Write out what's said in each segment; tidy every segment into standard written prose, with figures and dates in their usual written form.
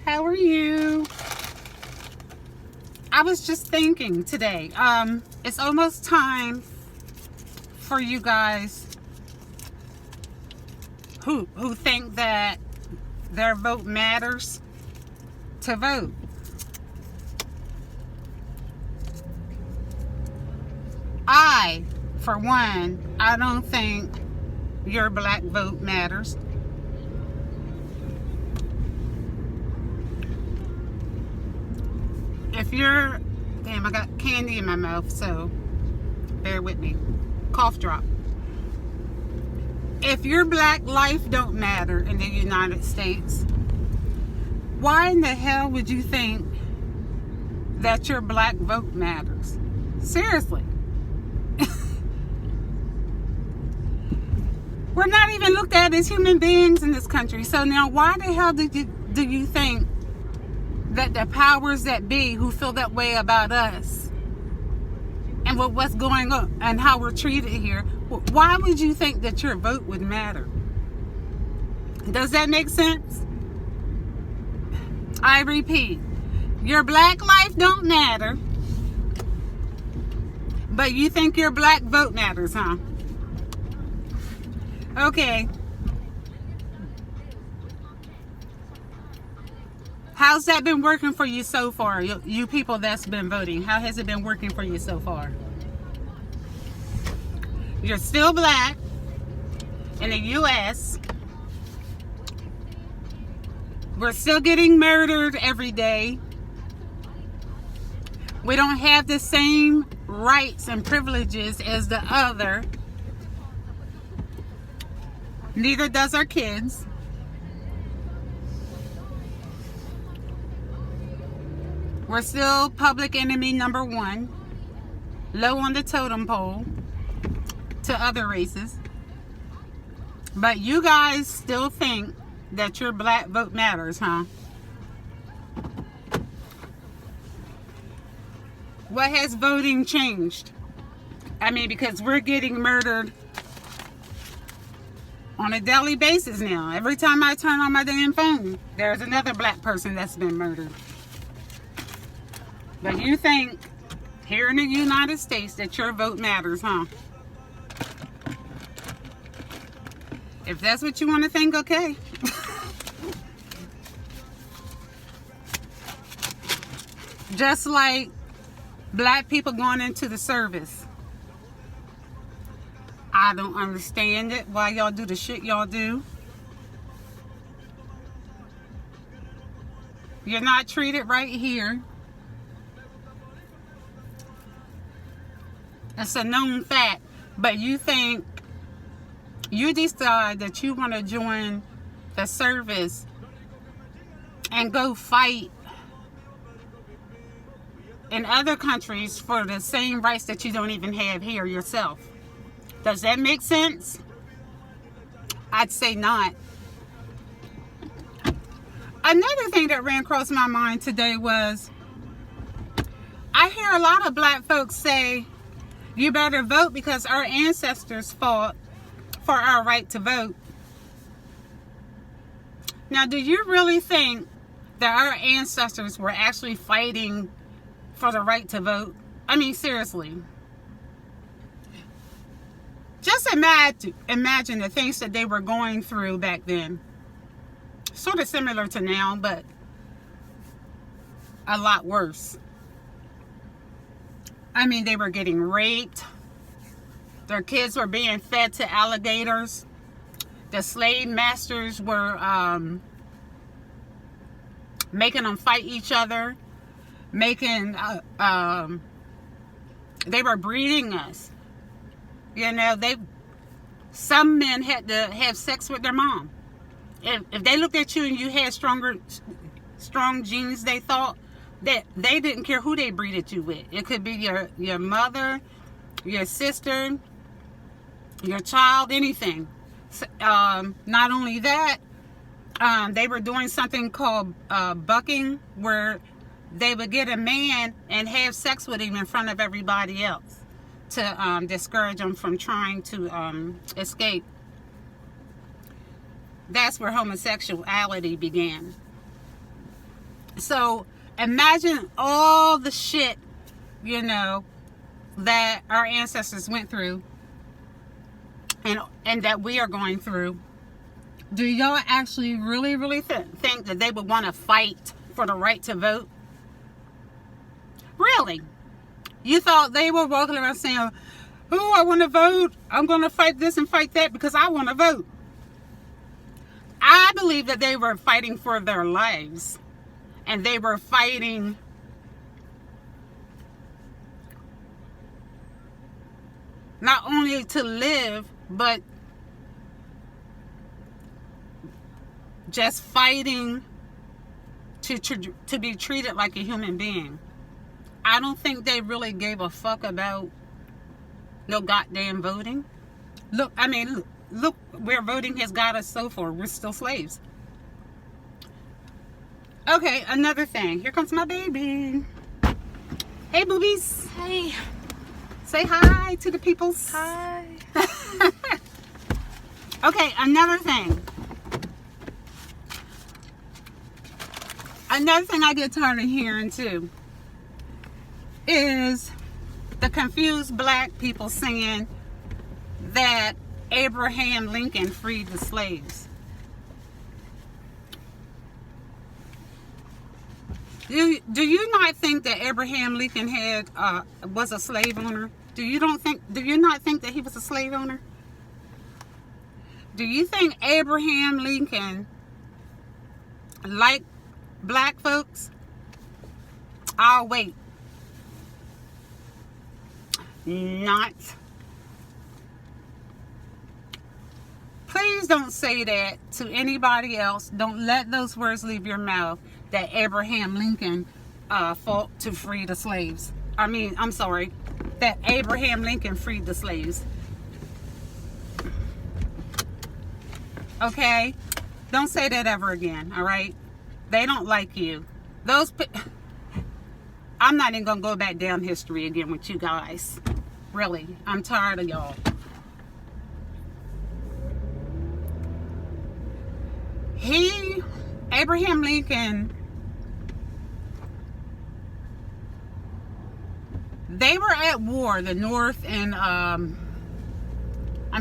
How are you? I was just thinking today, it's almost time for you guys who think that their vote matters to vote. For one, I don't think your black vote matters. If you're, damn, I got candy in my mouth, so bear with me. Cough drop. If your black life don't matter in the United States, why in the hell would you think that your black vote matters? Seriously. We're not even looked at as human beings in this country. So now why the hell do you think that the powers that be who feel that way about us and what's going on and how we're treated here, why would you think that your vote would matter? Does that make sense? I repeat, your black life don't matter, but you think your black vote matters, huh? Okay. How's that been working for you so far? You people that's been voting, how has it been working for you so far? You're still black in the U.S. We're still getting murdered every day. We don't have the same rights and privileges as the other. Neither does our kids. We're still public enemy number one, low on the totem pole to other races. But you guys still think that your black vote matters, huh? What has voting changed? I mean, because we're getting murdered on a daily basis now. Every time I turn on my damn phone, there's another black person that's been murdered. But you think here in the United States that your vote matters, huh? If that's what you want to think, okay. Just like black people going into the service. I don't understand it. Why y'all do the shit y'all do. You're not treated right here. It's a known fact. But you think, you decide that you want to join the service and go fight in other countries for the same rights that you don't even have here yourself. Does that make sense? I'd say not. Another thing that ran across my mind today was, I hear a lot of black folks say, you better vote because our ancestors fought for our right to vote. Now, do you really think that our ancestors were actually fighting for the right to vote? I mean, seriously. Just imagine the things that they were going through back then. Sort of similar to now, but a lot worse. I mean, they were getting raped. Their kids were being fed to alligators. The slave masters were making them fight each other. They were breeding us. You know, some men had to have sex with their mom. If they looked at you and you had strong genes, they thought that they didn't care who they breeded you with. It could be your mother, your sister, your child, anything. Not only that, they were doing something called bucking, where they would get a man and have sex with him in front of everybody else to discourage them from trying to escape. That's where homosexuality began. So imagine all the shit, you know, that our ancestors went through and that we are going through. Do y'all actually really think that they would want to fight for the right to vote? Really? You thought they were walking around saying, oh, I want to vote. I'm going to fight this and fight that because I want to vote. I believe that they were fighting for their lives. And they were fighting not only to live, but just fighting to be treated like a human being. I don't think they really gave a fuck about no goddamn voting. Look where voting has got us so far. We're still slaves. Okay, another thing. Here comes my baby. Hey, boobies. Hey. Say hi to the peoples. Hi. Okay, another thing. Another thing I get tired of hearing too is the confused black people saying that Abraham Lincoln freed the slaves. Do you not think that Abraham Lincoln was a slave owner? Do you not think that he was a slave owner? Do you think Abraham Lincoln liked black folks? I'll wait. Not. Please don't say that to anybody else. Don't let those words leave your mouth that Abraham Lincoln fought to free the slaves. I'm sorry, that Abraham Lincoln freed the slaves. Okay? Don't say that ever again, all right? They don't like you. I'm not even going to go back down history again with you guys. Really, I'm tired of y'all. Abraham Lincoln, they were at war, the North, and I'm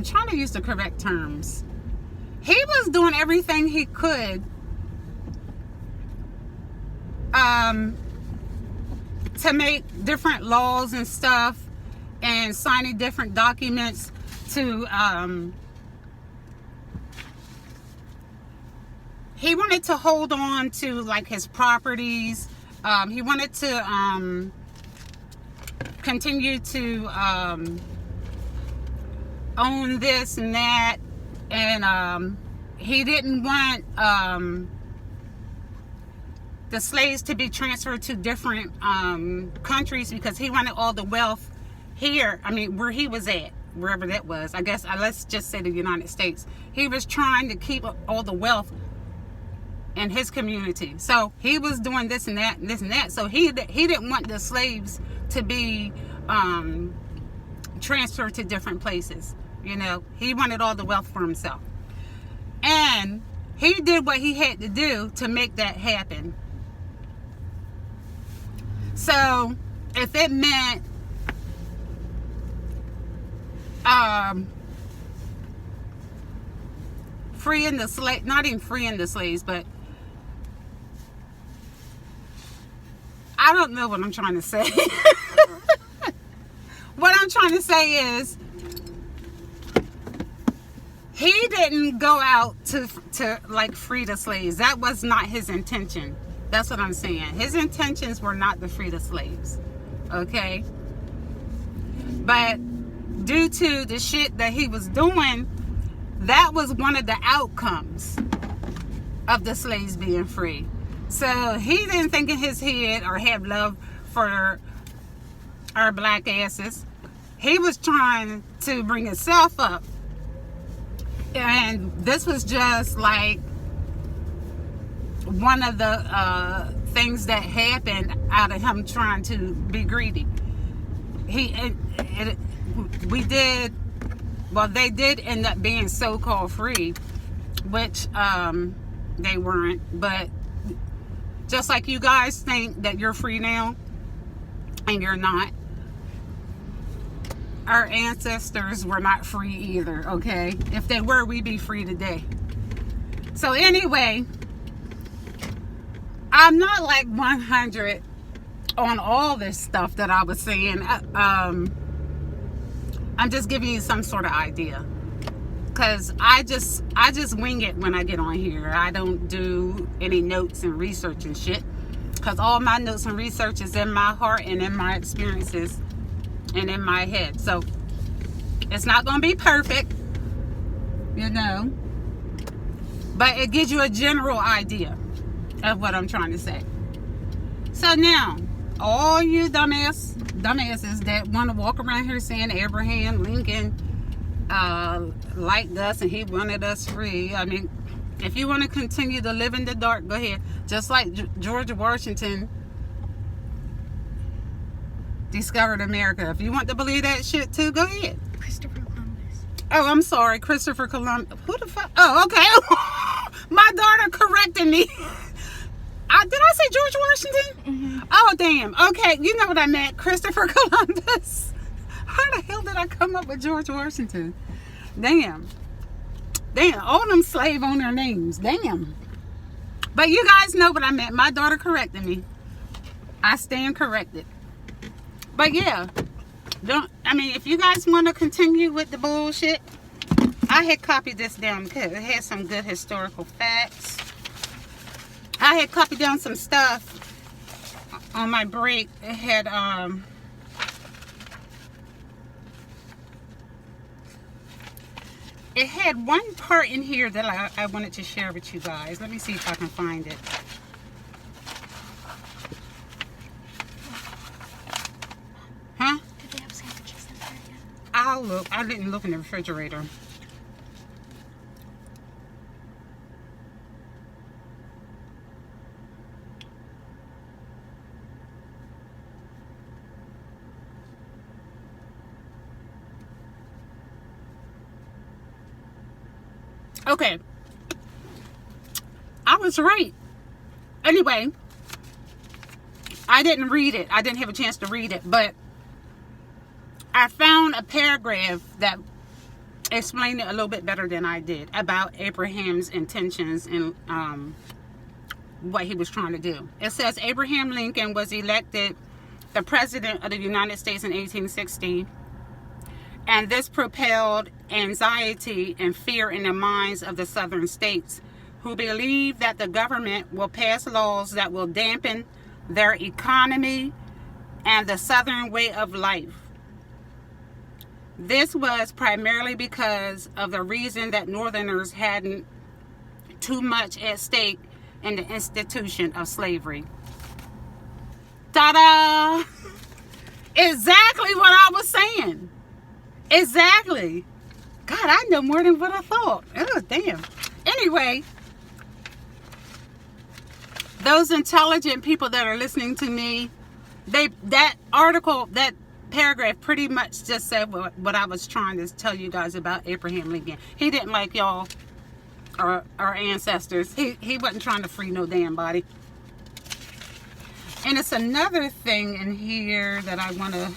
trying to use the correct terms. He was doing everything he could to make different laws and stuff and signing different documents to he wanted to hold on to like his properties. He wanted to continue to own this and that, and he didn't want the slaves to be transferred to different countries because he wanted all the wealth here. Where he was at, wherever that was. I guess let's just say the United States. He was trying to keep all the wealth in his community. So he was doing this and that and this and that. So he didn't want the slaves to be transferred to different places. You know, he wanted all the wealth for himself. And he did what he had to do to make that happen. So if it meant freeing the slave, not even freeing the slaves, but I don't know what I'm trying to say. What I'm trying to say is he didn't go out to like free the slaves. That was not his intention. That's what I'm saying. His intentions were not to free the slaves. Okay? But due to the shit that he was doing, that was one of the outcomes of the slaves being free. So he didn't think in his head or have love for our black asses. He was trying to bring himself up. And this was just like one of the things that happened out of him trying to be greedy. They did end up being so-called free, which they weren't, but Just like you guys think that you're free now, and you're not. Our ancestors were not free either, okay? If they were, we'd be free today. So anyway, I'm not like 100 on all this stuff that I was saying. I'm just giving you some sort of idea, because I just wing it when I get on here. I don't do any notes and research and shit, because all my notes and research is in my heart and in my experiences and in my head. So it's not gonna be perfect, you know, but it gives you a general idea of what I'm trying to say. So now, all you dumbasses that want to walk around here saying Abraham Lincoln liked us and he wanted us free. I mean, if you want to continue to live in the dark, go ahead. Just like George Washington discovered America. If you want to believe that shit too, go ahead. Christopher Columbus. Oh, I'm sorry, Christopher Columbus. Who the fuck? Oh, okay. My daughter corrected me. Did I say George Washington? Mm-hmm. Oh, damn. Okay, you know what I meant. Christopher Columbus. How the hell did I come up with George Washington? Damn. All them slave owner names. Damn. But you guys know what I meant. My daughter corrected me. I stand corrected. But yeah, if you guys want to continue with the bullshit, I had copied this down because it had some good historical facts. I had copied down some stuff on my break. It had one part in here that I wanted to share with you guys. Let me see if I can find it. Huh? Did they have sandwiches in there again? I'll look. I didn't look in the refrigerator. Okay. I was right. Anyway, I didn't read it. I didn't have a chance to read it, but I found a paragraph that explained it a little bit better than I did about Abraham's intentions and what he was trying to do. It says Abraham Lincoln was elected the President of the United States in 1860. And this propelled anxiety and fear in the minds of the southern states, who believe that the government will pass laws that will dampen their economy and the southern way of life. This was primarily because of the reason that northerners hadn't too much at stake in the institution of slavery. Ta-da! Exactly what I was saying. Exactly. God, I know more than what I thought. Oh, damn. Anyway, those intelligent people that are listening to me, that article, that paragraph pretty much just said what I was trying to tell you guys about Abraham Lincoln. He didn't like y'all, our ancestors. He wasn't trying to free no damn body. And it's another thing in here that I want to...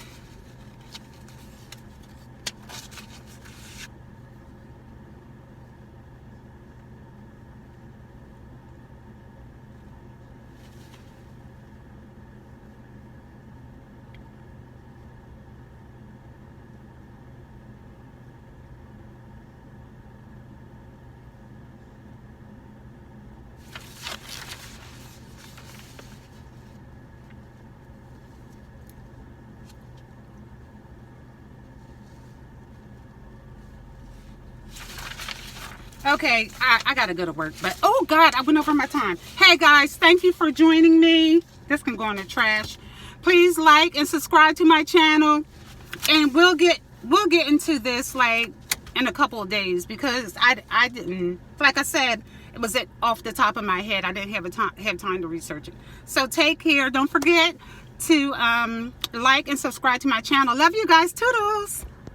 Okay, I gotta go to work, but oh God, I went over my time. Hey guys, thank you for joining me. This can go in the trash. Please like and subscribe to my channel, and we'll get into this like in a couple of days, because I didn't, like I said, it was off the top of my head. I didn't have time to research it. So take care. Don't forget to like and subscribe to my channel. Love you guys. Toodles.